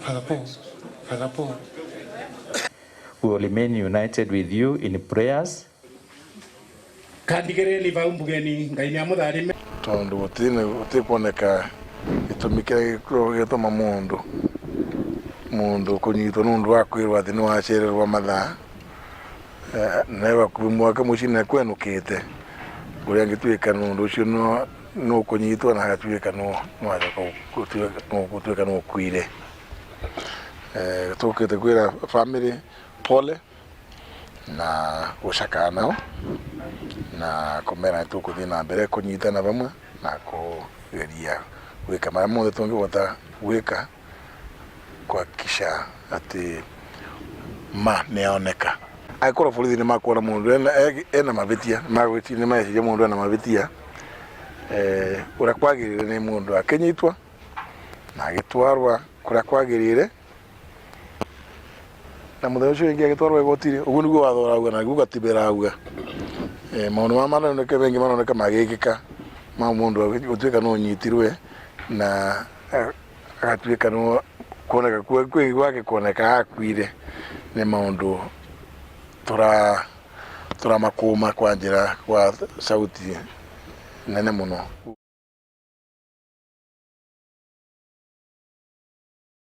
Father Paul. We will remain united with you in prayers. Kandigere liva umbugeni ngaini amudharime. Tondo utikuoneka itumike gituma mundu kunyitwo nundu wa kwirwa thini wa cererwa mathaa newa kumwaka mucine kwenukite uria ngituika nundu ucio no kunyitwo na gatuika no gutuika no kwire tukite kwira family pole na ushaka nao na komera tukuthi na mbere kunyitana bamwe na kugeria wika mara mothe tungihota wika kuhakikisha ati ma neoneka aikora borithi ni makuona mundu ena mabitia magwiti ni maisha mundu ena mabitia uria kwagirire ni mundu akenyitwa na agitwarwa kuria kwagirire na muthe ucio ingi agitwarwa igotire uguo niguo wathoragua na guo gatibera auga maundu ma manoneka bengi manoneka magikika ma mundu gutuika no nyitirwe na agatuika no kuoneka kwingi gwake kuoneka akwire ni maundu tura makuma kwa njira kwa sauti nene muno.